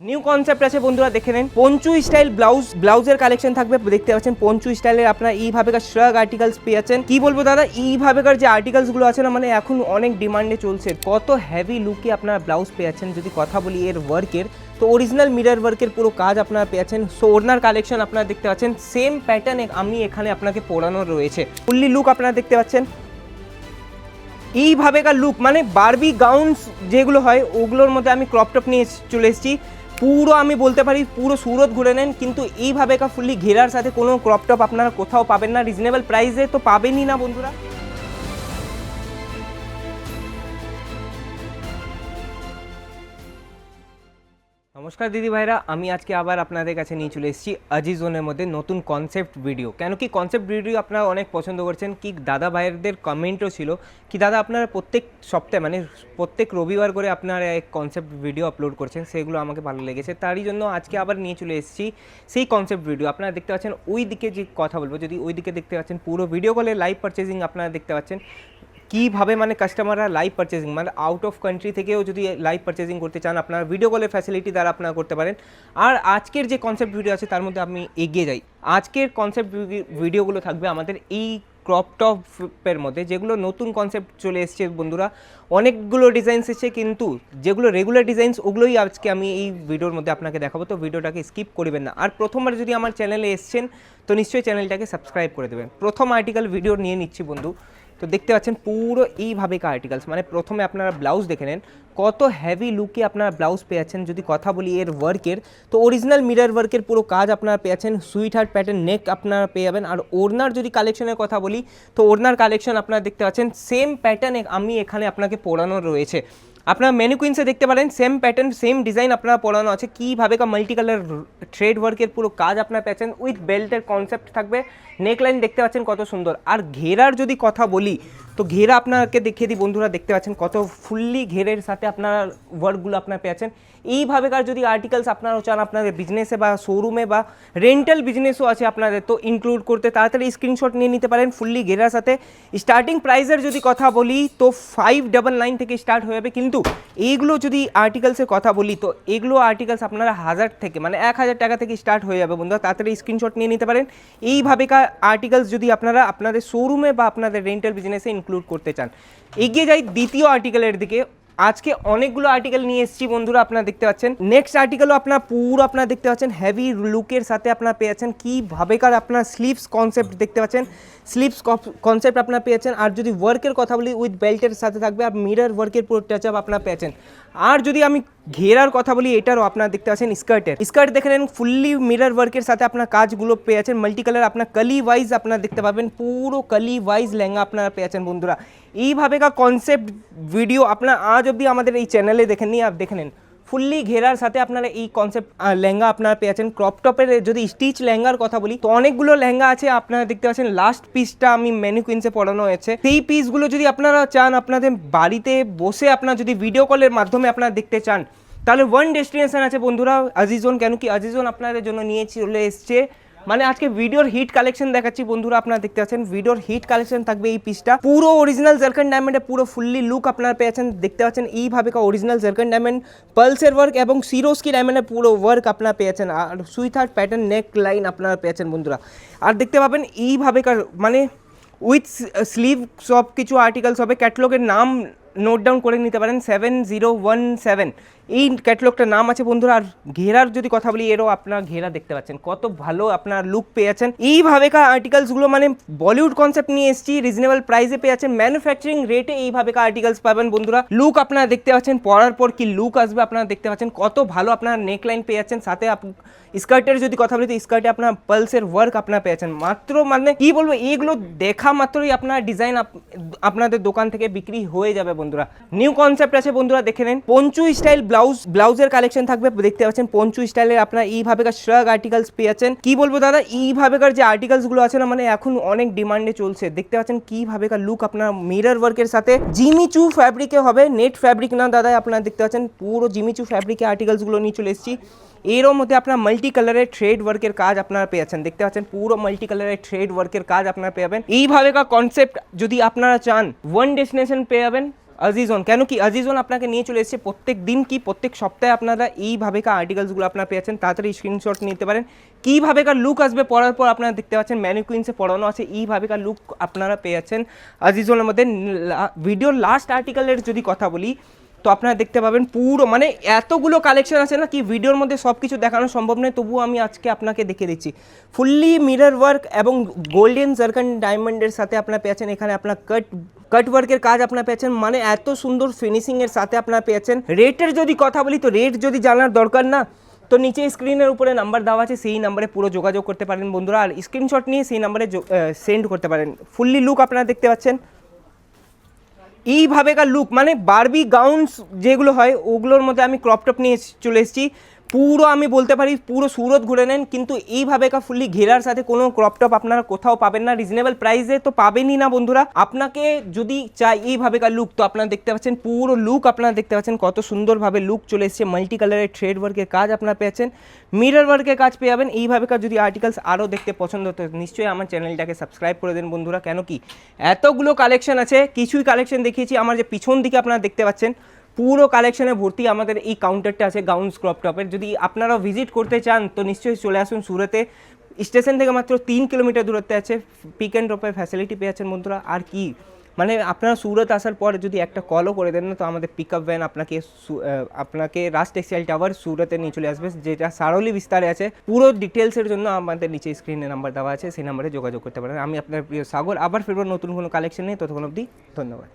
New concept আছে বন্ধুরা, দেখে নেন। পঞ্চু স্টাইল ব্লাউজের কালেকশন থাকবে, দেখতে পাচ্ছেন পঞ্চু স্টাইলের আপনারা এইভাবেকার শ্রাগ আর্টিকেলস পেয়ে যাচ্ছেন। কি বলবো দাদা, এইভাবেকার যে আর্টিকেলস গুলো আছে না, মানে এখন অনেক ডিমান্ডে চলছে। কত হেভি লুকে আপনারা ব্লাউজ পেয়ে যাচ্ছেন। যদি কথা বলি এর ওয়ার্কের, তো অরিজিনাল মিরর ওয়ার্কের পুরো কাজ আপনারা পেয়ে যাচ্ছেন। সো ওড়নার কালেকশন আপনারা দেখতে পাচ্ছেন, সেম প্যাটার্ন আমি এখানে আপনাকে পরানো রয়েছে। ফুললি লুক আপনারা দেখতে পাচ্ছেন এইভাবেকার লুক, মানে বারবি গাউনস যেগুলো হয় ওগুলোর মধ্যে আমি ক্রপ টপ নিয়ে চলে এসেছি। পুরো আমি বলতে পারি পুরো সুরত ঘুরে নেন, কিন্তু এইভাবেকার ফুললি ঘেরার সাথে কোনো ক্রপ টপ আপনারা কোথাও পাবেন না। রিজনেবল প্রাইসে তো পাবেনই না বন্ধুরা। নমস্কার দিদি ভাইরা, আমি আজকে আবার আপনাদের কাছে নিয়ে চলে এসেছি আজিজোনের মধ্যে নতুন কনসেপ্ট ভিডিও। কেন কি কনসেপ্ট ভিডিও আপনারা অনেক পছন্দ করছেন, কি দাদা ভাইয়েরদের কমেন্টও ছিল কি দাদা আপনারা প্রত্যেক সপ্তাহে মানে প্রত্যেক রবিবার করে আপনারা এক কনসেপ্ট ভিডিও আপলোড করছেন, সেগুলো আমাকে ভালো লেগেছে। তারই জন্য আজকে আবার নিয়ে চলে এসেছি সেই কনসেপ্ট ভিডিও। আপনারা দেখতে পাচ্ছেন ওই দিকে যে কথা বলবো, যদি ওই দিকে দেখতে পাচ্ছেন পুরো ভিডিও কলে লাইভ পারচেজিং আপনারা দেখতে পাচ্ছেন কীভাবে মানে কাস্টমাররা লাইভ পারচেজিং মানে আউট অফ কান্ট্রি থেকেও যদি লাইভ পারচেজিং করতে চান আপনারা ভিডিও কলের ফ্যাসিলিটি দ্বারা আপনারা করতে পারেন। আর আজকের যে কনসেপ্ট ভিডিও আছে তার মধ্যে আমি এগিয়ে যাই। আজকের কনসেপ্ট ভিডিওগুলো থাকবে আমাদের এই ক্রপ টপের মধ্যে, যেগুলো নতুন কনসেপ্ট চলে এসছে বন্ধুরা। অনেকগুলো ডিজাইনস এসেছে, কিন্তু যেগুলো রেগুলার ডিজাইনস ওগুলোই আজকে আমি এই ভিডিওর মধ্যে আপনাকে দেখাবো। তো ভিডিওটাকে স্কিপ করবেন না। আর প্রথমবার যদি আমার চ্যানেলে এসছেন তো নিশ্চয়ই চ্যানেলটাকে সাবস্ক্রাইব করে দেবেন। প্রথম আর্টিকেল ভিডিও নিয়ে নিচ্ছি বন্ধু। তো দেখতে পাচ্ছেন পুরো এইভাবে আর্টিকেলস, মানে প্রথমে আপনারা ব্লাউজ দেখে নেন কত হেভি লুকে আপনারা ব্লাউজ পেয়ে যাচ্ছেন। যদি কথা বলি এর ওয়ার্কের, তো অরিজিনাল মিরর ওয়ার্কের পুরো কাজ আপনারা পেয়ে যাচ্ছেন। সুইট হার্ট প্যাটার্ন নেক আপনারা পেয়ে যাবেন। আর ওড়নার যদি কালেকশনের কথা বলি, তো ওড়নার কালেকশন আপনারা দেখতে পাচ্ছেন সেম প্যাটার্নে আমি এখানে আপনাকে পরানো রয়েছে। আপনারা ম্যানিকুইন্সে দেখতে পারেন সেম প্যাটার্ন সেম ডিজাইন আপনারা পরানো আছে। কীভাবে মাল্টি কালার থ্রেড ওয়ার্কের পুরো কাজ আপনারা পেয়েছেন, উইথ বেল্টের কনসেপ্ট থাকবে। নেকলাইন দেখতে পাচ্ছেন কত সুন্দর। আর ঘেরার যদি কথা বলি, তো ঘেরা আপনাকে দেখিয়ে দিই বন্ধুরা, দেখতে পাচ্ছেন কত ফুললি ঘেরের সাথে আপনারা ওয়ার্কগুলো আপনারা পেয়েছেন। এইভাবেকার যদি আর্টিকেলস আপনারাও চান আপনাদের বিজনেসে বা শোরুমে বা রেন্টাল বিজনেসও আছে আপনাদের, তো ইনক্লুড করতে তাড়াতাড়ি স্ক্রিনশট নিয়ে নিতে পারেন ফুললি ঘেরার সাথে। স্টার্টিং প্রাইসের যদি কথা বলি তো 599 থেকে স্টার্ট হয়ে যাবে, কিন্তু এইগুলো যদি আর্টিকেলসের কথা বলি তো এগুলো আর্টিকেলস আপনারা 1000 থেকে মানে 1000 টাকা থেকে স্টার্ট হয়ে যাবে বন্ধুরা। তাড়াতাড়ি স্ক্রিনশট নিয়ে নিতে পারেন। এইভাবেকার আর্টিকেলস যদি আপনারা আপনাদের শোরুমে বা আপনাদের রেন্টাল বিজনেসে ইনক্লুড করতে চান। এগিয়ে যাই দ্বিতীয় আর্টিকেলের দিকে। আজকে অনেকগুলো আর্টিকেল নিয়ে এসেছি বন্ধুরা, আপনারা দেখতে পাচ্ছেন। নেক্সট আর্টিকেলও আপনারা পুরো আপনারা দেখতে পাচ্ছেন হেভি লুকের সাথে আপনারা পেয়েছেন। কীভাবেকার আপনার স্লিভস কনসেপ্ট দেখতে পাচ্ছেন, স্লিভস কনসেপ্ট আপনারা পেয়েছেন। আর যদি ওয়ার্কের কথা বলি উইথ বেল্টের সাথে থাকবে, আর মিরর ওয়ার্কের পুরো টাচ আপ আপনারা পেয়েছেন। আর যদি আমি ঘেরার কথা বলি, এটারও আপনারা দেখতে পাচ্ছেন স্কার্ট দেখে নেন ফুললি মিরর ওয়ার্কের সাথে আপনার কাজগুলো পেয়েছেন। মাল্টি কালার আপনার কালি ওয়াইজ আপনারা দেখতে পাবেন, পুরো কালি ওয়াইজ লেহেঙ্গা আপনারা পেয়েছেন বন্ধুরা। এইভাবেকার কনসেপ্ট ভিডিও আপনারা আজ অবধি আমাদের এই চ্যানেলে দেখেননি। আর দেখে নেন ফুললি ঘেরার সাথে আপনারা এই কনসেপ্ট লেহেঙ্গা আপনারা পেয়েছেন। ক্রপ টপের যদি স্টিচ লেহেঙ্গার কথা বলি, তো অনেকগুলো লেহেঙ্গা আছে আপনারা দেখতে পাচ্ছেন। লাস্ট পিসটা আমি ম্যানিকুইন্সে পড়ানো হয়েছে, সেই পিসগুলো যদি আপনারা চান আপনাদের বাড়িতে বসে আপনারা যদি ভিডিও কলের মাধ্যমে আপনারা দেখতে চান, তাহলে ওয়ান ডেস্টিনেশন আছে বন্ধুরা, আজিজোন। কেন কি আজিজোন আপনাদের জন্য নিয়ে চলে এসছে। মানে আজকে ভিডিওর হিট কালেকশন দেখাচ্ছি বন্ধুরা, আপনারা দেখতে পাচ্ছেন ভিডিওর হিট কালেকশন থাকবে। এই পিসটা পুরো অরিজিনাল জারকান ডায়মন্ডে পুরো ফুললি লুক আপনারা পেয়েছেন, দেখতে পাচ্ছেন এইভাবে অরিজিনাল জারকান ডায়মন্ড পালসের ওয়ার্ক এবং সিরোস্কি ডায়মন্ডের পুরো ওয়ার্ক আপনারা পেয়েছেন। আর সুইট হার্ট প্যাটার্ন নেক লাইন আপনারা পেয়েছেন বন্ধুরা। আর দেখতে পাবেন এইভাবেকার মানে উইথ স্লিভ সব কিছু আর্টিকেলস হবে। ক্যাটলগের নাম নোট ডাউন করে নিতে পারেন, 7017 এই ক্যাটলগটার নাম আছে বন্ধুরা। আর ঘেরার যদি কথা বলি, এরও আপনার ঘেরা দেখতে পাচ্ছেন কত ভালো আপনার লুক পেয়ে যাচ্ছেন। এইভাবেকার আর্টিকেলসগুলো মানে বলিউড কনসেপ্ট নিয়ে এসেছি, রিজনেবল প্রাইসে পেয়ে যাচ্ছেন, ম্যানুফ্যাকচারিং রেটে এইভাবেকার আর্টিকেলস পাবেন বন্ধুরা। লুক আপনারা দেখতে পাচ্ছেন, পরার পর কি লুক আসবে আপনারা দেখতে পাচ্ছেন, কত ভালো আপনার নেকলাইন পেয়ে যাচ্ছেন। সাথে স্কার্টের যদি কথা বলি, তো স্কার্টে আপনার পালসের ওয়ার্ক আপনারা পেয়েছেন। মাত্র মানে কি বলবো, এইগুলো দেখা মাত্রই আপনার ডিজাইন আপনাদের দোকান থেকে বিক্রি হয়ে যাবে বন্ধুরা। নিউ কনসেপ্ট আছে বন্ধুরা, দেখে নেন পঞ্চু স্টাইল ব্লাউজের কালেকশন থাকবে, দেখতে পাচ্ছেন পঞ্চু স্টাইলের আপনারা এইভাবেকার শ্রাগ আর্টিকেলস পেয়ে যাচ্ছেন। কি বলবো দাদা, এইভাবেকার যে আর্টিকেলস গুলো আছে না, মানে এখন অনেক ডিমান্ডে চলছে। দেখতে পাচ্ছেন কিভাবেকার লুক আপনার মিরর ওয়ার্কের সাথে জিমিচু ফ্যাব্রিকে হবে, নেট ফ্যাব্রিক না দাদা। আপনারা দেখতে পাচ্ছেন পুরো জিমিচু ফ্যাব্রিকে আর্টিকেলস গুলো নিয়ে চলে এসেছি। এরও মধ্যে আপনার মাল্টি কালারের থ্রেড ওয়ার্কের কাজ আপনারা পেয়েছেন, দেখতে পাচ্ছেন পুরো মাল্টি কালারের থ্রেড ওয়ার্কের কাজ আপনারা পেয়ে যাবেন। এইভাবেকার কনসেপ্ট যদি আপনারা চান ওয়ান ডেস্টিনেশন পেয়ে যাবেন আজিজন, কেন কি আজিজন আপনাকে নিয়ে চলে এসেছে প্রত্যেক দিন কি প্রত্যেক সপ্তাহে আপনারা এইভাবেকার আর্টিকেলসগুলো আপনারা পেয়েছেন, তাড়াতাড়ি স্ক্রিনশট নিতে পারেন। কীভাবেকার লুক আসবে পরার পর আপনারা দেখতে পাচ্ছেন ম্যানিকুইন্সে পড়ানো আছে, এইভাবেকার লুক আপনারা পেয়ে যাচ্ছেন আজিজনের মধ্যে। ভিডিওর লাস্ট আর্টিকেলের যদি কথা বলি তো আপনারা দেখতে পাবেন পুরো মানে এতগুলো কালেকশন আছে না কি ভিডিওর মধ্যে সব কিছু দেখানো সম্ভব নয়, তবুও আমি আজকে আপনাকে দেখিয়ে দিচ্ছি। ফুললি মিরর ওয়ার্ক এবং গোল্ডেন জারকান ডায়মন্ডের সাথে আপনারা পেয়েছেন, এখানে আপনার কাট ওয়ার্কের কাজ আপনারা পেয়েছেন, মানে এত সুন্দর ফিনিশিংয়ের সাথে আপনারা পেয়েছেন। রেটের যদি কথা বলি তো রেট যদি জানার দরকার না, তো নিচে স্ক্রিনের উপরে নাম্বার দেওয়া আছে, সেই নাম্বারে পুরো যোগাযোগ করতে পারেন বন্ধুরা, আর স্ক্রিনশট নিয়ে সেই নাম্বারে সেন্ড করতে পারেন। ফুললি লুক আপনারা দেখতে পাচ্ছেন এইভাবেকার লুক, মানে বারবি গাউন্স যেগুলো হয় ওগুলোর মধ্যে আমি ক্রপ টপ নিয়ে চলে এসেছি। পুরো আমি বলতে পারি পুরো সুরত ঘুরে নেন, কিন্তু এইভাবেকার ফুললি ঘেরার সাথে কোনো ক্রপ টপ আপনারা কোথাও পাবেন না, রিজনেবল প্রাইসে তো পাবেনই না বন্ধুরা। আপনাকে যদি চাই এইভাবেকার লুক তো আপনারা দেখতে পাচ্ছেন পুরো লুক, আপনারা দেখতে পাচ্ছেন কত সুন্দরভাবে লুক চলে এসেছে। মাল্টি কালারের থ্রেড ওয়ার্কের কাজ আপনারা পেয়েছেন, মিরর ওয়ার্কের কাজ পেয়ে যাবেন। এইভাবেকার যদি আর্টিকেলস আরও দেখতে পছন্দ হতো নিশ্চয়ই আমার চ্যানেলটাকে সাবস্ক্রাইব করে দেন বন্ধুরা, কেন কি এতগুলো কালেকশন আছে। কিছুই কালেকশন দেখিয়েছি, আমার যে পিছন দিকে আপনারা দেখতে পাচ্ছেন পুরো কালেকশনে ভর্তি আমাদের এই কাউন্টারটা আছে গাউন্স ক্রপ টপের। যদি আপনারা ভিজিট করতে চান তো নিশ্চয়ই চলে আসুন সুরতে, স্টেশন থেকে মাত্র 3 কিলোমিটার দূরত্বে আছে, পিক অ্যান্ড ড্রপের ফ্যাসিলিটি পেয়ে যাচ্ছেন বন্ধুরা। আর কি মানে আপনারা সুরত আসার পর যদি একটা কলও করে দেন না তো আমাদের পিক আপ ভ্যান আপনাকে রাজ টেক্সটাইল টাওয়ার সুরতে নিয়ে চলে আসবে, যেটা সারোলি বিস্তারে আছে। পুরো ডিটেলসের জন্য আমাদের নিচে স্ক্রিনে নাম্বার দেওয়া আছে, সেই নাম্বারে যোগাযোগ করতে পারেন। আমি আপনার প্রিয় সাগর, আবার ফিরবো নতুন কোনো কালেকশন নিয়ে, ততক্ষণ অবধি ধন্যবাদ।